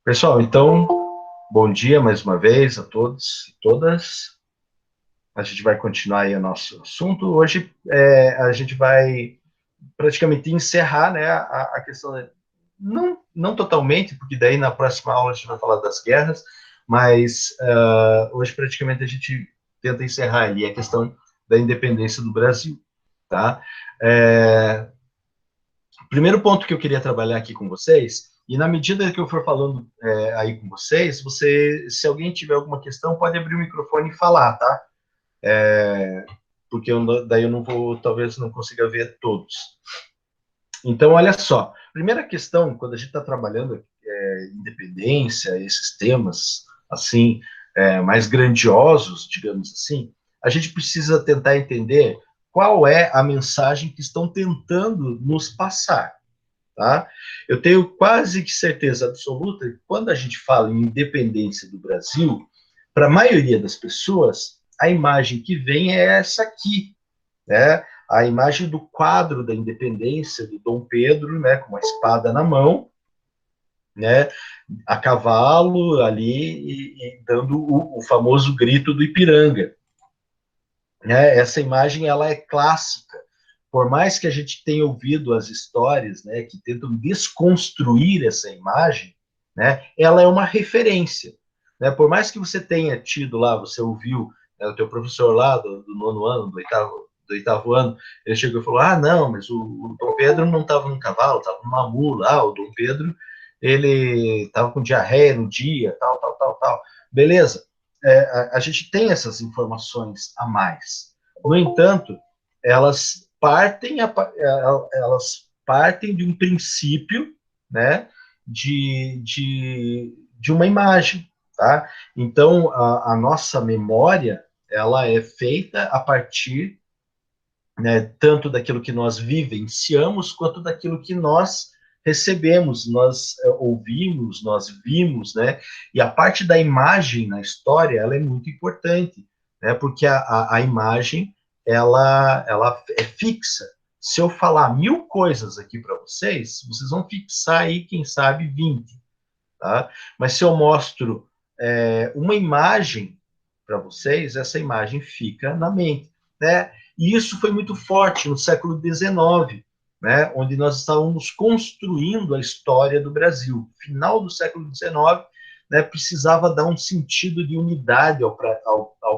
Pessoal, então, bom dia mais uma vez a todos e todas. A gente vai continuar aí o nosso assunto. Hoje a gente vai praticamente encerrar, né, a questão, não totalmente, porque daí na próxima aula a gente vai falar das guerras, mas hoje praticamente a gente tenta encerrar ali a questão da independência do Brasil, tá? É, Primeiro ponto que eu queria trabalhar aqui com vocês, e na medida que eu for falando aí com vocês, se alguém tiver alguma questão, pode abrir o microfone e falar, tá? Porque daí eu não vou, talvez não consiga ver todos. Então, olha só, primeira questão, quando a gente está trabalhando independência, esses temas, assim, mais grandiosos, digamos assim, a gente precisa tentar entender qual é a mensagem que estão tentando nos passar. Tá? Eu tenho quase que certeza absoluta que quando a gente fala em independência do Brasil, para a maioria das pessoas, a imagem que vem é essa aqui, né? A imagem do quadro da independência de Dom Pedro, né, com uma espada na mão, né, a cavalo ali e dando o famoso grito do Ipiranga, né? Essa imagem ela é clássica. Por mais que a gente tenha ouvido as histórias, né, que tentam desconstruir essa imagem, né, ela é uma referência, né? Por mais que você tenha tido lá, você ouviu, né, o teu professor lá do nono ano, do oitavo ano, ele chegou e falou: ah, não, mas o Dom Pedro não estava num cavalo, estava numa mula. Ah, o Dom Pedro ele estava com diarreia no dia, tal, tal, tal, tal. Beleza? A gente tem essas informações a mais. No entanto, elas partem de um princípio, né, de uma imagem, tá? Então, a nossa memória, ela é feita a partir, né, tanto daquilo que nós vivenciamos, quanto daquilo que nós recebemos, nós ouvimos, nós vimos, né? E a parte da imagem na história, ela é muito importante, né? Porque a imagem, ela é fixa. Se eu falar 1000 coisas aqui para vocês, vocês vão fixar aí, quem sabe, 20, tá? Mas se eu mostro uma imagem para vocês, essa imagem fica na mente, né? E isso foi muito forte no século XIX, né? Onde nós estávamos construindo a história do Brasil. Final do século XIX, né? Precisava dar um sentido de unidade ao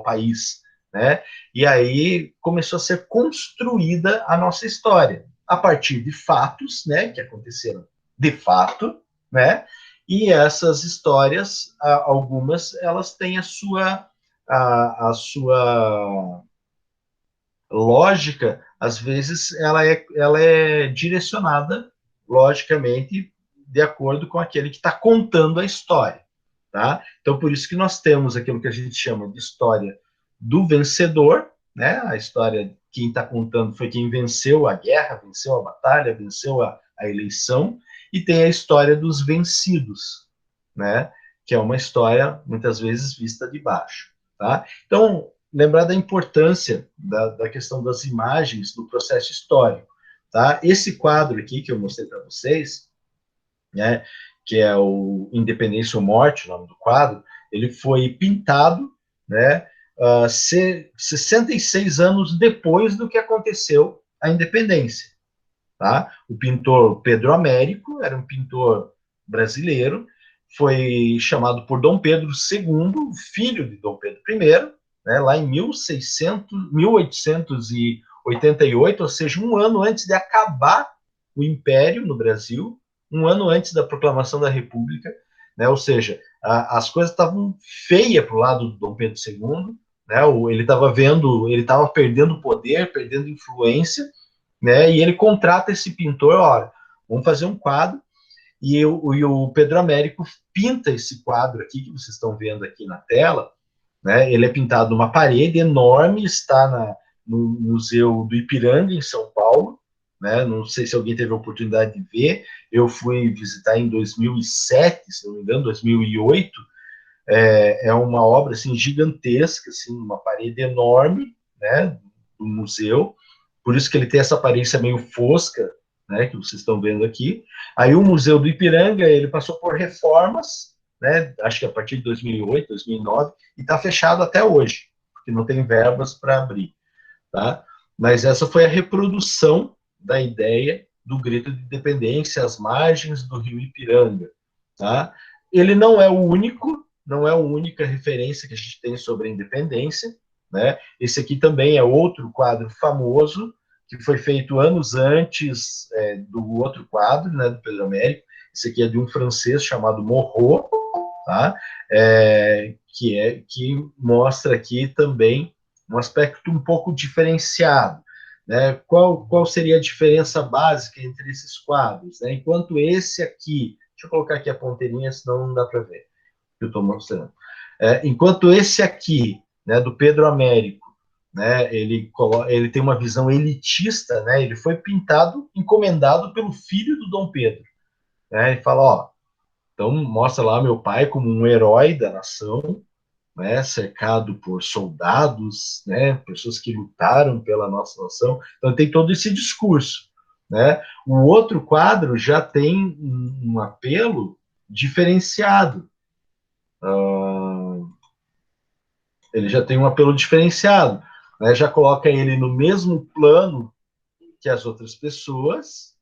país, né? E aí começou a ser construída a nossa história a partir de fatos, né? Que aconteceram de fato, né? E essas histórias, algumas, elas têm a sua lógica, às vezes, ela é direcionada, logicamente, de acordo com aquele que está contando a história. Tá? Então, por isso que nós temos aquilo que a gente chama de história do vencedor, né? A história, quem está contando foi quem venceu a guerra, venceu a batalha, venceu a eleição, e tem a história dos vencidos, né? Que é uma história, muitas vezes, vista de baixo. Tá? Então, lembrar da importância da questão das imagens do processo histórico. Tá? Esse quadro aqui que eu mostrei para vocês, né, que é o Independência ou Morte, o nome do quadro, ele foi pintado, né, 66 anos depois do que aconteceu a independência. Tá? O pintor Pedro Américo era um pintor brasileiro, foi chamado por Dom Pedro II, filho de Dom Pedro I, né, lá em 1888, ou seja, um ano antes de acabar o Império no Brasil, um ano antes da proclamação da República, né, ou seja, as coisas estavam feias para o lado do Dom Pedro II, né, ele estava vendo, ele estava perdendo poder, perdendo influência, né? E ele contrata esse pintor, olha, vamos fazer um quadro, e o Pedro Américo pinta esse quadro aqui que vocês estão vendo aqui na tela, né? Ele é pintado numa parede enorme, está no Museu do Ipiranga, em São Paulo, né? Não sei se alguém teve a oportunidade de ver, eu fui visitar em 2007, se não me engano, 2008, é uma obra assim, gigantesca, assim, uma parede enorme, né, do museu, por isso que ele tem essa aparência meio fosca, né, que vocês estão vendo aqui. Aí o Museu do Ipiranga, ele passou por reformas, né? Acho que a partir de 2008, 2009, e está fechado até hoje, porque não tem verbas para abrir, tá? Mas essa foi a reprodução da ideia do grito de independência às margens do rio Ipiranga, tá? Ele não é o único, não é a única referência que a gente tem sobre a independência, né? Esse aqui também é outro quadro famoso, que foi feito anos antes do outro quadro, né, do Pedro Américo. Esse aqui é de um francês chamado Morot, tá? Que mostra aqui também um aspecto um pouco diferenciado. Né? Qual seria a diferença básica entre esses quadros? Né? Enquanto esse aqui, deixa eu colocar aqui a ponteirinha, senão não dá para ver o que eu estou mostrando. Enquanto esse aqui, né, do Pedro Américo, né, ele tem uma visão elitista, né, ele foi pintado, encomendado pelo filho do Dom Pedro. Né, e fala, ó, então mostra lá meu pai como um herói da nação, né, cercado por soldados, né, pessoas que lutaram pela nossa nação. Então tem todo esse discurso. Né? O outro quadro já tem um apelo diferenciado. Ele já tem um apelo diferenciado. Né? Já coloca ele no mesmo plano que as outras pessoas,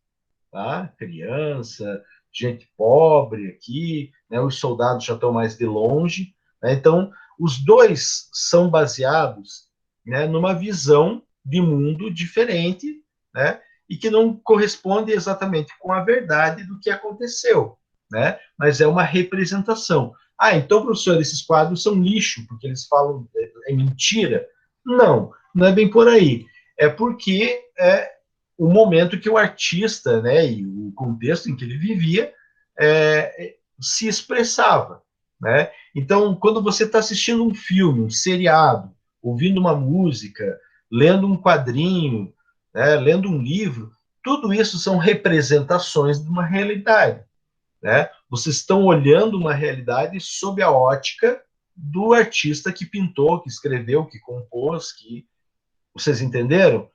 tá? Criança, gente pobre aqui, né? Os soldados já estão mais de longe. Né? Então, os dois são baseados, né, numa visão de mundo diferente, né, e que não corresponde exatamente com a verdade do que aconteceu, né, mas é uma representação. Ah, então, professor, esses quadros são lixo, porque eles falam é mentira. Não, não é bem por aí. É porque o momento que o artista, né, e o contexto em que ele vivia, se expressava. Né? Então, quando você está assistindo um filme, um seriado, ouvindo uma música, lendo um quadrinho, né, lendo um livro, tudo isso são representações de uma realidade. Né? Vocês estão olhando uma realidade sob a ótica do artista que pintou, que escreveu, que compôs, que vocês entenderam?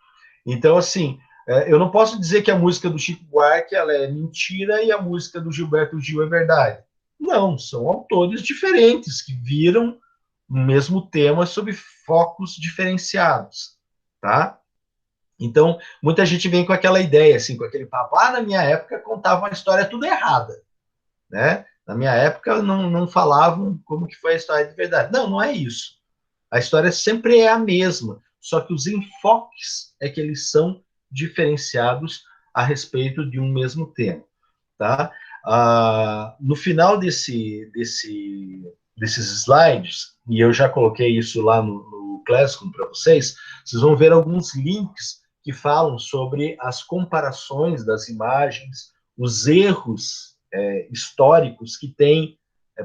Então, assim, eu não posso dizer que a música do Chico Buarque ela é mentira e a música do Gilberto Gil é verdade. Não, são autores diferentes que viram o mesmo tema sob focos diferenciados, tá? Então, muita gente vem com aquela ideia, assim, com aquele papo, na minha época contavam a história tudo errada, né? Na minha época não falavam como que foi a história de verdade. Não, não é isso. A história sempre é a mesma, só que os enfoques é que eles são diferenciados a respeito de um mesmo tema. Tá? No final desses slides, e eu já coloquei isso lá no Classroom para vocês vão ver alguns links que falam sobre as comparações das imagens, os erros históricos que tem,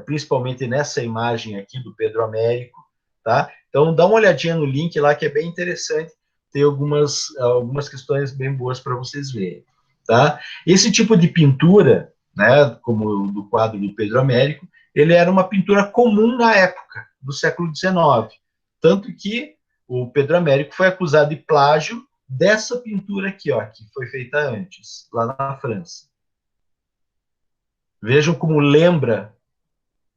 principalmente nessa imagem aqui do Pedro Américo, tá? Então, dá uma olhadinha no link lá, que é bem interessante, tem algumas questões bem boas para vocês verem, tá? Esse tipo de pintura, né, como o do quadro do Pedro Américo, ele era uma pintura comum na época, do século XIX, tanto que o Pedro Américo foi acusado de plágio dessa pintura aqui, ó, que foi feita antes, lá na França. Vejam como lembra,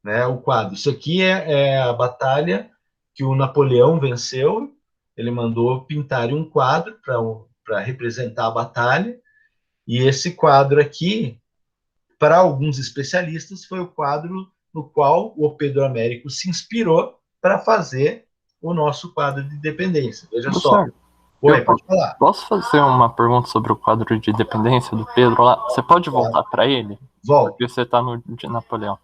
né, o quadro. Isso aqui é a batalha que o Napoleão venceu. Ele mandou pintar um quadro para representar a batalha. E esse quadro aqui, para alguns especialistas, foi o quadro no qual o Pedro Américo se inspirou para fazer o nosso quadro de independência. Veja só. Professor, Oi, pode falar. posso fazer uma pergunta sobre o quadro de dependência do Pedro lá? Você pode voltar para ele? Volto. Porque você está no de Napoleão.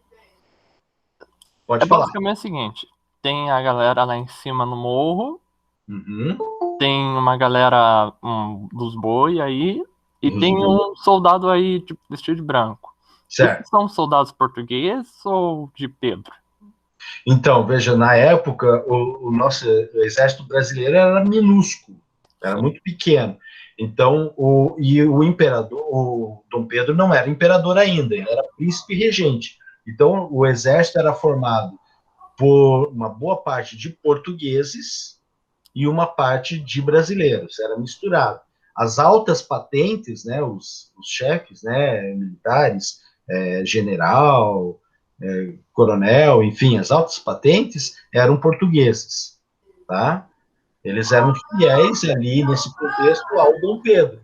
Pode É falar. basicamente o seguinte: tem a galera lá em cima no morro, tem uma galera dos boi aí, e tem um soldado aí vestido de branco. Certo. Esses são soldados portugueses ou de Pedro? Então, veja, na época, o nosso exército brasileiro era minúsculo, era muito pequeno. Então, o imperador, o Dom Pedro não era imperador ainda, ele era príncipe regente. Então, o exército era formado por uma boa parte de portugueses e uma parte de brasileiros, era misturado. As altas patentes, né, os chefes, né, militares, general, coronel, enfim, as altas patentes, eram portugueses, tá? Eles eram fiéis ali, nesse contexto, ao Dom Pedro,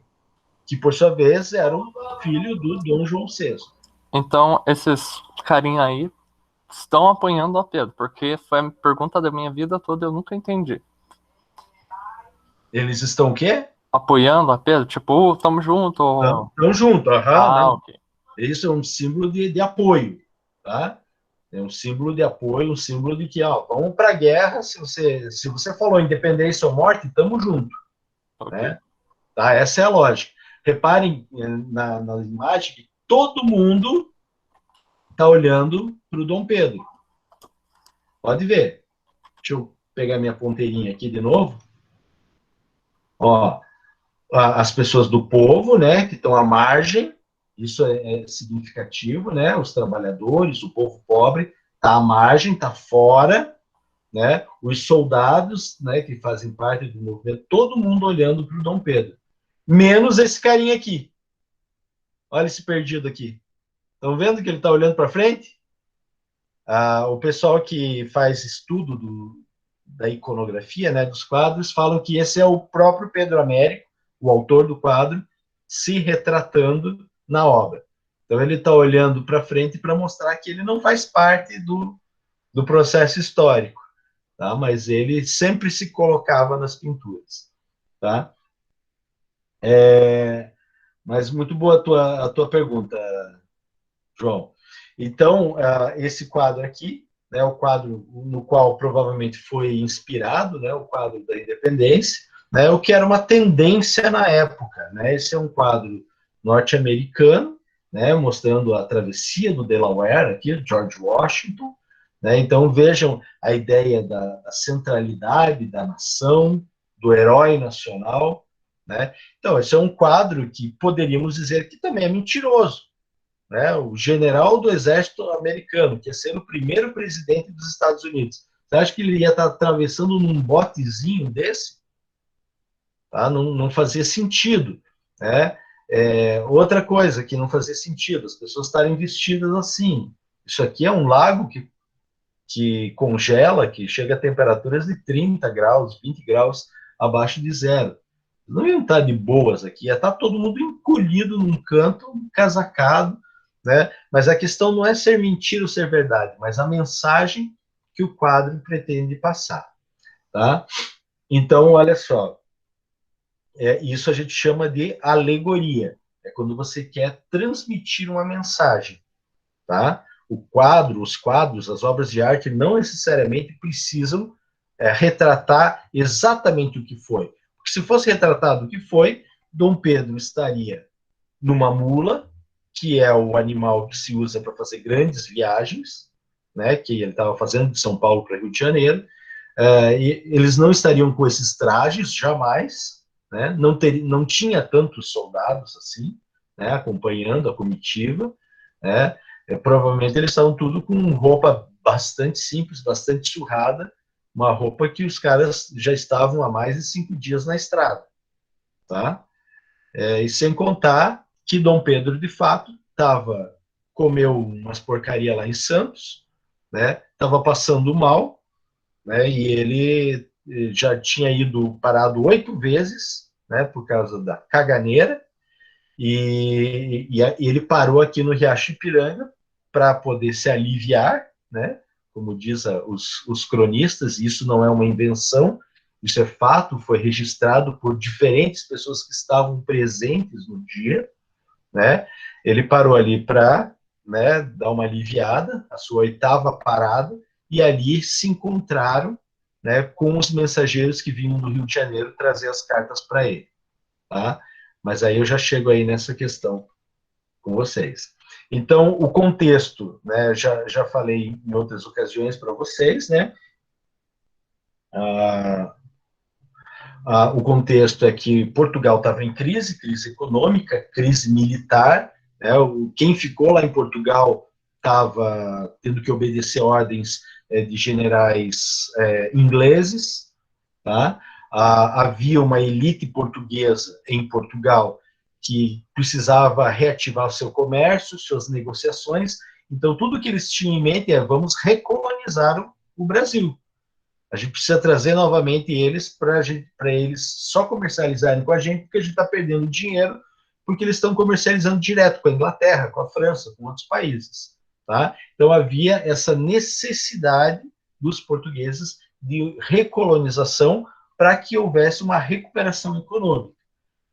que, por sua vez, era o filho do Dom João VI. Então, esses carinha aí estão apoiando o Pedro, porque foi a pergunta da minha vida toda, eu nunca entendi. Eles estão o quê? Apoiando a Pedro? Tipo, tamo junto. Estão junto, não. Ok. Isso é um símbolo de apoio, tá? É um símbolo de apoio, um símbolo de que, vamos para a guerra, se você falou independência ou morte, estamos juntos. Okay. Né? Tá? Essa é a lógica. Reparem na imagem que todo mundo está olhando para o Dom Pedro. Pode ver. Deixa eu pegar minha ponteirinha aqui de novo. Ó, as pessoas do povo, né, que estão à margem, isso é significativo, né? Os trabalhadores, o povo pobre está à margem, está fora, né? Os soldados, né, que fazem parte do movimento, todo mundo olhando para o Dom Pedro, menos esse carinha aqui. Olha esse perdido aqui. Estão vendo que ele está olhando para frente? O pessoal que faz estudo da iconografia, né, dos quadros, falam que esse é o próprio Pedro Américo, o autor do quadro, se retratando na obra. Então ele está olhando para frente para mostrar que ele não faz parte do processo histórico, tá? Mas ele sempre se colocava nas pinturas, tá? Mas muito boa a tua pergunta, João. Então, esse quadro aqui, né, o quadro no qual provavelmente foi inspirado, né, o quadro da Independência, né, o que era uma tendência na época. Né? Esse é um quadro norte-americano, né, mostrando a travessia do Delaware, aqui, George Washington. Né? Então, vejam a ideia da centralidade da nação, do herói nacional. Né? Então, esse é um quadro que poderíamos dizer que também é mentiroso. Né, o general do exército americano, que ia ser o primeiro presidente dos Estados Unidos. Você acha que ele ia estar atravessando num botezinho desse? Tá? Não fazia sentido. Né? Outra coisa que não fazia sentido, as pessoas estarem vestidas assim. Isso aqui é um lago que congela, que chega a temperaturas de 30 graus, 20 graus abaixo de zero. Não iam estar de boas aqui, ia estar todo mundo encolhido num canto, casacado, né? Mas a questão não é ser mentira ou ser verdade, mas a mensagem que o quadro pretende passar, tá? Então, olha só, isso a gente chama de alegoria, é quando você quer transmitir uma mensagem, tá? Os quadros, as obras de arte não necessariamente precisam retratar exatamente o que foi. Porque se fosse retratado o que foi, Dom Pedro estaria numa mula, que é o animal que se usa para fazer grandes viagens, né, que ele estava fazendo de São Paulo para Rio de Janeiro. E eles não estariam com esses trajes, jamais. Né, não tinha tantos soldados assim, né, acompanhando a comitiva. Né, provavelmente eles estavam tudo com roupa bastante simples, bastante surrada, uma roupa que os caras já estavam há mais de 5 dias na estrada. Tá? E sem contar que Dom Pedro, de fato, comeu umas porcaria lá em Santos, né? Estava passando mal, né? E ele já tinha ido parado 8 vezes, né? Por causa da caganeira, e ele parou aqui no Riacho Ipiranga para poder se aliviar, né? Como diz os cronistas, isso não é uma invenção, isso é fato, foi registrado por diferentes pessoas que estavam presentes no dia, né? Ele parou ali para, né, dar uma aliviada, a sua 8ª parada, e ali se encontraram, né, com os mensageiros que vinham do Rio de Janeiro trazer as cartas para ele, tá? Mas aí eu já chego aí nessa questão com vocês. Então, o contexto, né, já falei em outras ocasiões para vocês, né? O contexto é que Portugal estava em crise econômica, crise militar, né? Quem ficou lá em Portugal estava tendo que obedecer ordens de generais ingleses, tá? Havia uma elite portuguesa em Portugal que precisava reativar o seu comércio, suas negociações, Então, tudo que eles tinham em mente é: vamos recolonizar o Brasil. A gente precisa trazer novamente eles para eles só comercializarem com a gente, porque a gente está perdendo dinheiro, porque eles estão comercializando direto com a Inglaterra, com a França, com outros países. Tá? Então, havia essa necessidade dos portugueses de recolonização para que houvesse uma recuperação econômica.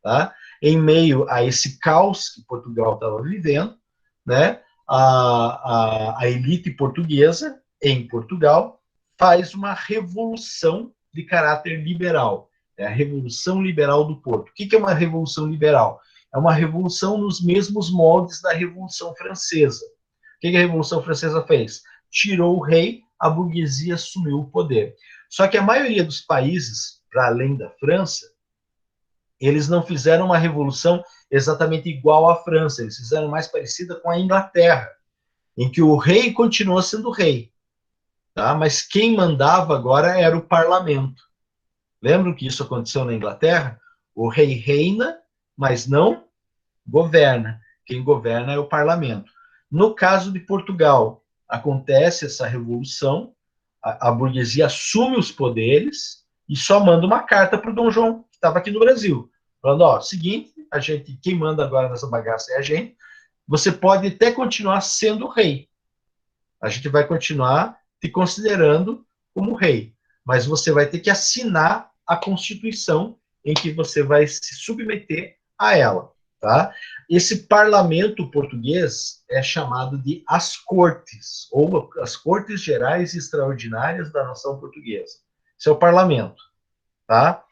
Tá? Em meio a esse caos que Portugal estava vivendo, né, a elite portuguesa em Portugal faz uma revolução de caráter liberal. É a Revolução Liberal do Porto. O que é uma revolução liberal? É uma revolução nos mesmos moldes da Revolução Francesa. O que a Revolução Francesa fez? Tirou o rei, a burguesia assumiu o poder. Só que a maioria dos países, para além da França, eles não fizeram uma revolução exatamente igual à França, eles fizeram mais parecida com a Inglaterra, em que o rei continuou sendo rei, tá? Mas quem mandava agora era o parlamento. Lembram que isso aconteceu na Inglaterra? O rei reina, mas não governa. Quem governa é o parlamento. No caso de Portugal, acontece essa revolução, a burguesia assume os poderes e só manda uma carta para o Dom João, que estava aqui no Brasil, falando: ó, seguinte, quem manda agora nessa bagaça é a gente, você pode até continuar sendo rei, a gente vai continuar te considerando como rei, mas você vai ter que assinar a Constituição em que você vai se submeter a ela. Tá? Esse parlamento português é chamado de as Cortes, ou as Cortes Gerais Extraordinárias da Nação Portuguesa. Esse é o parlamento. Tá?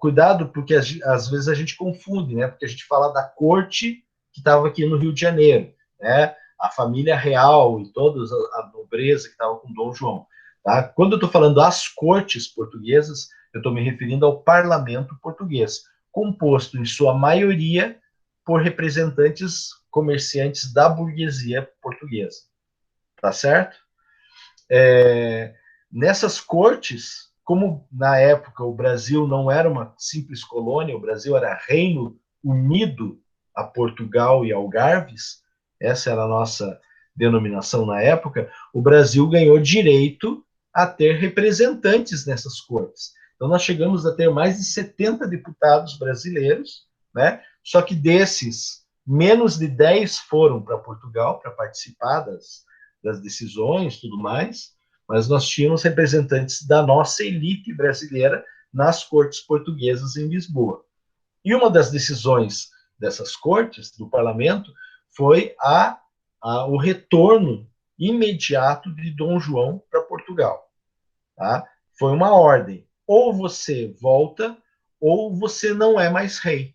Cuidado, porque às vezes a gente confunde, né? Porque a gente fala da corte que estava aqui no Rio de Janeiro, né? A família real e toda a nobreza que estava com Dom João. Tá? Quando eu estou falando as cortes portuguesas, eu estou me referindo ao parlamento português, composto em sua maioria por representantes comerciantes da burguesia portuguesa. Tá certo? Nessas cortes, como na época o Brasil não era uma simples colônia, o Brasil era Reino Unido a Portugal e Algarves, essa era a nossa denominação na época, o Brasil ganhou direito a ter representantes nessas cortes. Então nós chegamos a ter mais de 70 deputados brasileiros, né? Só que desses, menos de 10 foram para Portugal para participar das decisões e tudo mais, mas nós tínhamos representantes da nossa elite brasileira nas cortes portuguesas em Lisboa. E uma das decisões dessas cortes, do parlamento, foi o retorno imediato de Dom João para Portugal. Tá? Foi uma ordem: ou você volta, ou você não é mais rei.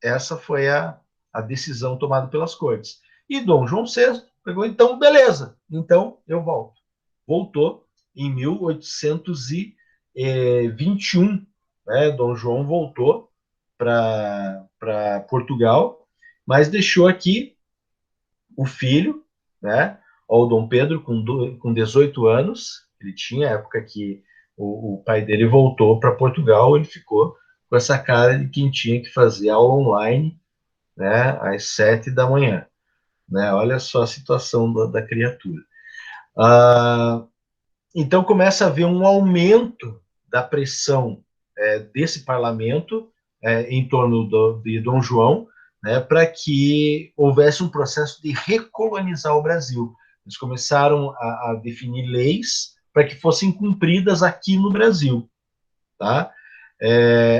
Essa foi a decisão tomada pelas cortes. E Dom João VI pegou: então, beleza, então eu volto. Voltou em 1821, né? Dom João voltou para Portugal, mas deixou aqui o filho, né? O Dom Pedro, com 18 anos, ele tinha, a época que o pai dele voltou para Portugal, ele ficou com essa cara de quem tinha que fazer aula online, né, às 7 da manhã. Né? Olha só a situação da criatura. Então começa a haver um aumento da pressão desse parlamento em torno de Dom João, né, para que houvesse um processo de recolonizar o Brasil. Eles começaram a definir leis para que fossem cumpridas aqui no Brasil, tá?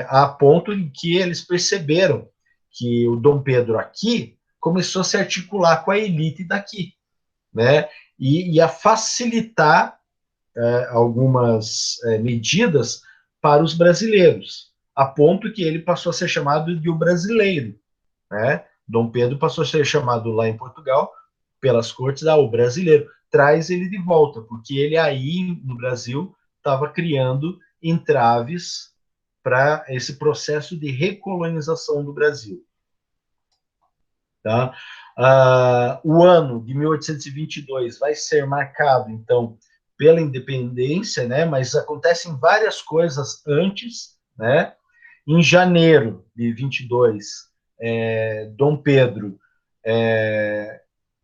A ponto em que eles perceberam que o Dom Pedro aqui começou a se articular com a elite daqui, né, e a facilitar algumas medidas para os brasileiros, a ponto que ele passou a ser chamado de o brasileiro, né? Dom Pedro passou a ser chamado lá em Portugal, pelas cortes, o brasileiro. Traz ele de volta, porque ele aí no Brasil estava criando entraves para esse processo de recolonização do Brasil. Tá? O ano de 1822 vai ser marcado, então, pela independência, né? Mas acontecem várias coisas antes, né? Em janeiro de 22, Dom Pedro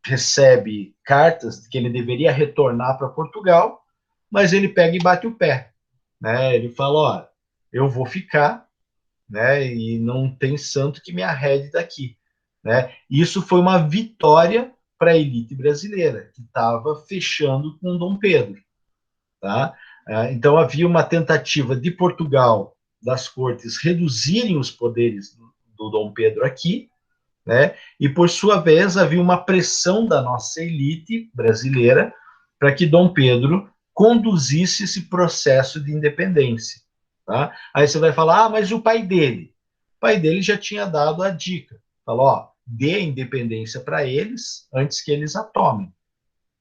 recebe cartas de que ele deveria retornar para Portugal, mas ele pega e bate o pé, né? Ele fala, ó, eu vou ficar, né? E não tem santo que me arrede daqui, né? Isso foi uma vitória para a elite brasileira, que estava fechando com Dom Pedro, tá? Então havia uma tentativa de Portugal, das cortes, reduzirem os poderes do Dom Pedro aqui, né? E por sua vez havia uma pressão da nossa elite brasileira para que Dom Pedro conduzisse esse processo de independência, tá? Aí você vai falar, mas o pai dele? O pai dele já tinha dado a dica, falou, ó, dê a independência para eles antes que eles a tomem,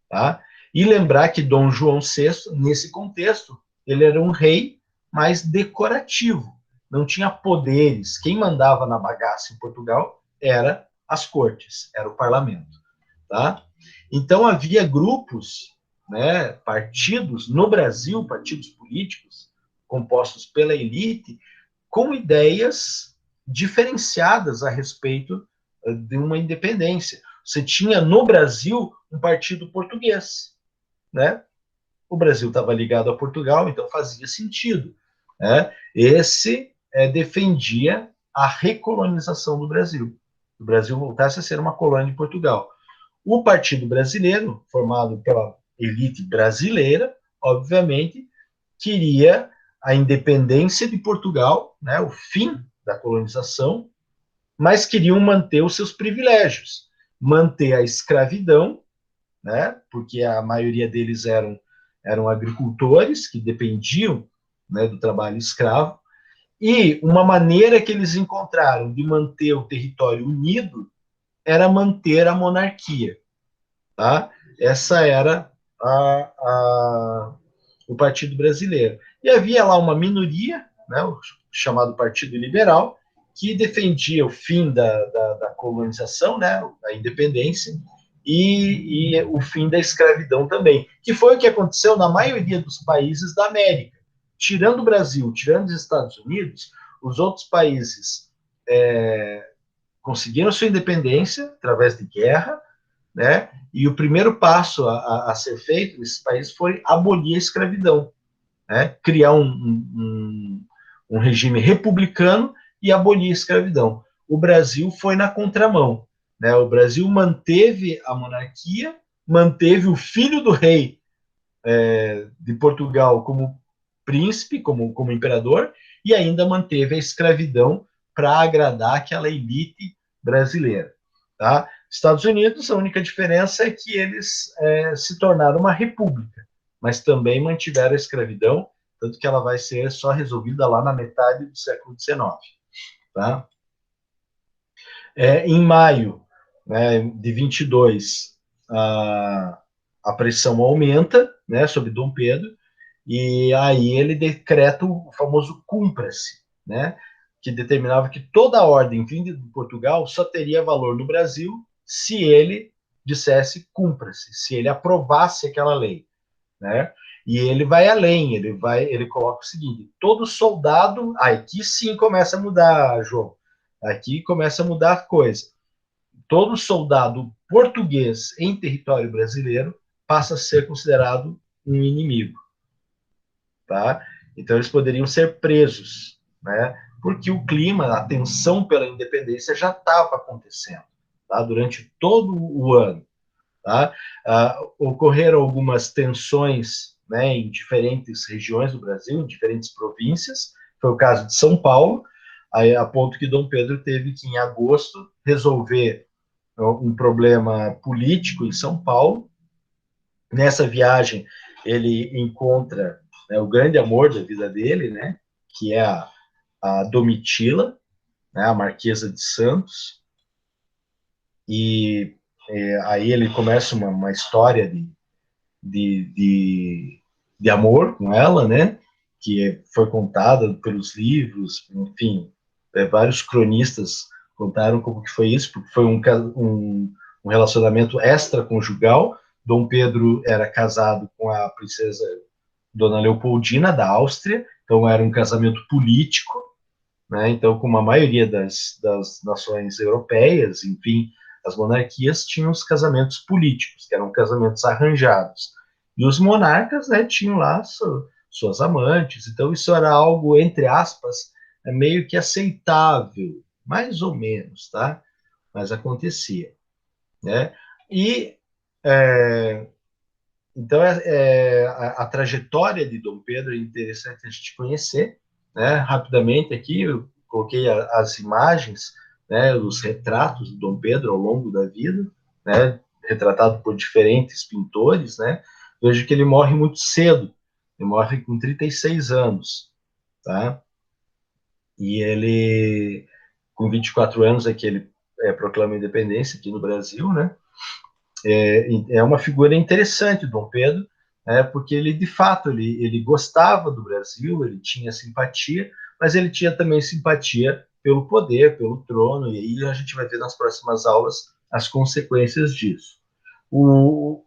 tá? E lembrar que Dom João VI, nesse contexto, ele era um rei mais decorativo, não tinha poderes. Quem mandava na bagaça em Portugal era as cortes, era o parlamento, tá? Então havia grupos, né, partidos no Brasil, partidos políticos compostos pela elite, com ideias diferenciadas a respeito de uma independência. Você tinha no Brasil um partido português, né? O Brasil estava ligado a Portugal, então fazia sentido, né? Esse defendia a recolonização do Brasil. O Brasil voltasse a ser uma colônia de Portugal. O Partido Brasileiro, formado pela elite brasileira, obviamente, queria a independência de Portugal, né, o fim da colonização, mas queriam manter os seus privilégios, manter a escravidão, né, porque a maioria deles eram agricultores que dependiam, né, do trabalho escravo, e uma maneira que eles encontraram de manter o território unido era manter a monarquia, tá? Essa era o Partido Brasileiro. E havia lá uma minoria, né, o chamado Partido Liberal, que defendia o fim da colonização, né, a independência, e o fim da escravidão também, que foi o que aconteceu na maioria dos países da América. Tirando o Brasil, tirando os Estados Unidos, os outros países conseguiram sua independência através de guerra, né? E o primeiro passo a ser feito nesse país foi abolir a escravidão, né? Criar um regime republicano e abolir a escravidão. O Brasil foi na contramão, né? O Brasil manteve a monarquia, manteve o filho do rei de Portugal como príncipe, como imperador, e ainda manteve a escravidão para agradar aquela elite brasileira, tá? Estados Unidos, a única diferença é que eles se tornaram uma república, mas também mantiveram a escravidão, tanto que ela vai ser só resolvida lá na metade do século XIX. Tá? Em maio, né, de 22, a pressão aumenta, né, sobre Dom Pedro, e aí ele decreta o famoso cumpra-se, né, que determinava que toda a ordem vinda de Portugal só teria valor no Brasil se ele dissesse cumpra-se, se ele aprovasse aquela lei, né? E ele vai além, ele coloca o seguinte: todo soldado, aqui sim começa a mudar, João, aqui começa a mudar a coisa. Todo soldado português em território brasileiro passa a ser considerado um inimigo, tá? Então eles poderiam ser presos, né? Porque o clima, a tensão pela independência já estava acontecendo, tá? Durante todo o ano, tá? Ocorreram algumas tensões, né, em diferentes regiões do Brasil, em diferentes províncias. Foi o caso de São Paulo, a ponto que Dom Pedro teve que, em agosto, resolver um problema político em São Paulo. Nessa viagem, ele encontra, né, o grande amor da vida dele, né, que é a Domitila, né, a Marquesa de Santos, e aí ele começa uma história de amor com ela, né, que foi contada pelos livros, enfim, vários cronistas contaram como que foi isso, porque foi um relacionamento extraconjugal. Dom Pedro era casado com a princesa Dona Leopoldina, da Áustria, então era um casamento político, né? Então, como a maioria das nações europeias, enfim, As monarquias tinham os casamentos políticos, que eram casamentos arranjados. E os monarcas, né, tinham lá suas amantes. Então, isso era algo, entre aspas, meio que aceitável, mais ou menos, tá? Mas acontecia, né? E então a trajetória de Dom Pedro é interessante a gente conhecer, né? Rapidamente aqui eu coloquei as imagens, né? Os retratos de Dom Pedro ao longo da vida, né? Retratado por diferentes pintores, né? Vejo que ele morre muito cedo, ele morre com 36 anos, tá? E ele, com 24 anos, é que ele proclama a independência aqui no Brasil, né? É uma figura interessante, Dom Pedro, né? Porque ele, de fato, ele gostava do Brasil, ele tinha simpatia, mas ele tinha também simpatia pelo poder, pelo trono, e aí a gente vai ver nas próximas aulas as consequências disso.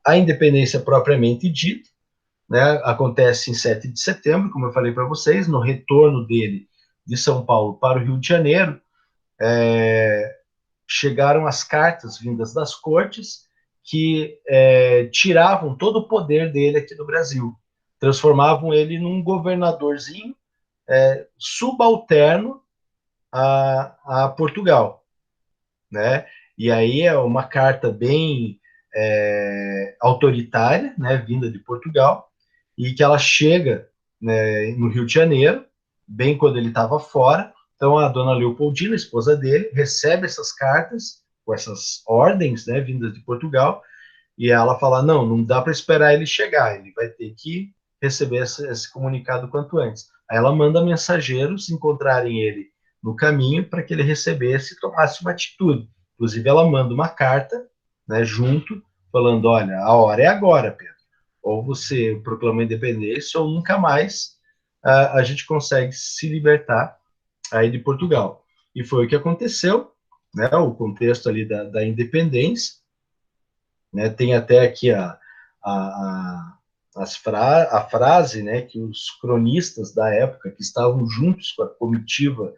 A independência propriamente dita, né, acontece em 7 de setembro, como eu falei para vocês, no retorno dele de São Paulo para o Rio de Janeiro, chegaram as cartas vindas das cortes que tiravam todo o poder dele aqui no Brasil, transformavam ele num governadorzinho subalterno a Portugal, né? E aí é uma carta bem autoritária, né, vinda de Portugal, e que ela chega, né, no Rio de Janeiro, bem quando ele estava fora. Então a dona Leopoldina, esposa dele, recebe essas cartas, com essas ordens, né, vindas de Portugal, e ela fala, não dá para esperar ele chegar, ele vai ter que receber esse comunicado quanto antes. Aí ela manda mensageiros encontrarem ele no caminho para que ele recebesse e tomasse uma atitude. Inclusive ela manda uma carta, né, junto, falando, olha, a hora é agora, Pedro. Ou você proclama a independência ou nunca mais a gente consegue se libertar aí de Portugal. E foi o que aconteceu, né, o contexto ali da independência, né, tem até aqui a frase, né, que os cronistas da época, que estavam juntos com a comitiva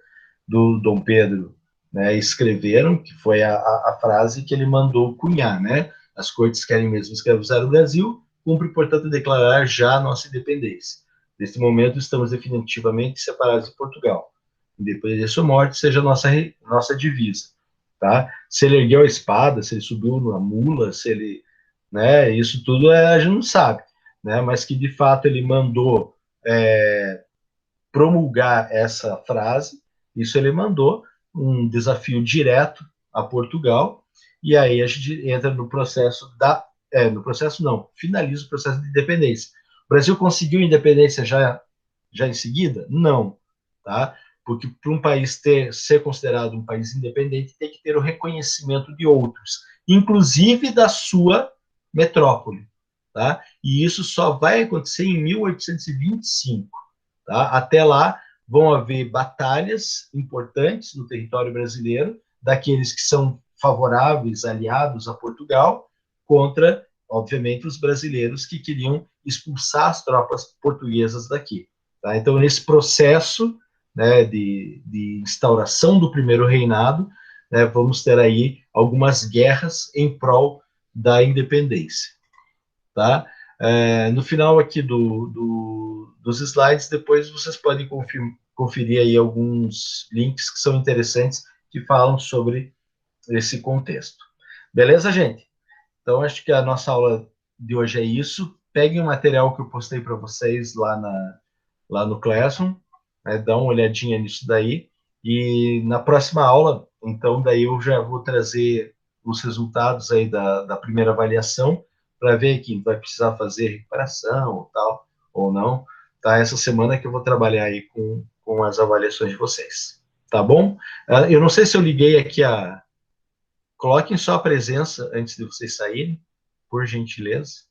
do Dom Pedro, né, escreveram, que foi a frase que ele mandou cunhar, né? As cortes querem mesmo escravizar o Brasil, cumpre, portanto, declarar já a nossa independência. Neste momento, estamos definitivamente separados de Portugal. Depois de sua morte, seja nossa divisa. Tá? Se ele ergueu a espada, se ele subiu na mula, se ele, né, isso tudo a gente não sabe, né? Mas que de fato ele mandou promulgar essa frase, isso ele mandou um desafio direto a Portugal, e aí a gente entra no processo no processo não, finaliza o processo de independência. O Brasil conseguiu independência já em seguida? Não, tá? Porque para um país ser considerado um país independente, tem que ter o reconhecimento de outros, inclusive da sua metrópole, tá? E isso só vai acontecer em 1825, tá? Até lá vão haver batalhas importantes no território brasileiro, daqueles que são favoráveis, aliados a Portugal, contra, obviamente, os brasileiros que queriam expulsar as tropas portuguesas daqui. Tá? Então, nesse processo, né, de instauração do primeiro reinado, né, vamos ter aí algumas guerras em prol da independência. Tá? No final aqui dos slides, depois vocês podem conferir aí alguns links que são interessantes, que falam sobre esse contexto. Beleza, gente? Então, acho que a nossa aula de hoje é isso. Peguem o material que eu postei para vocês lá no Classroom, né? Dá uma olhadinha nisso daí. E na próxima aula, então, daí eu já vou trazer os resultados aí da primeira avaliação, para ver quem vai precisar fazer recuperação ou tal, ou não. Tá? Essa semana que eu vou trabalhar aí com as avaliações de vocês. Tá bom? Eu não sei se eu liguei aqui Coloquem só a presença antes de vocês saírem, por gentileza.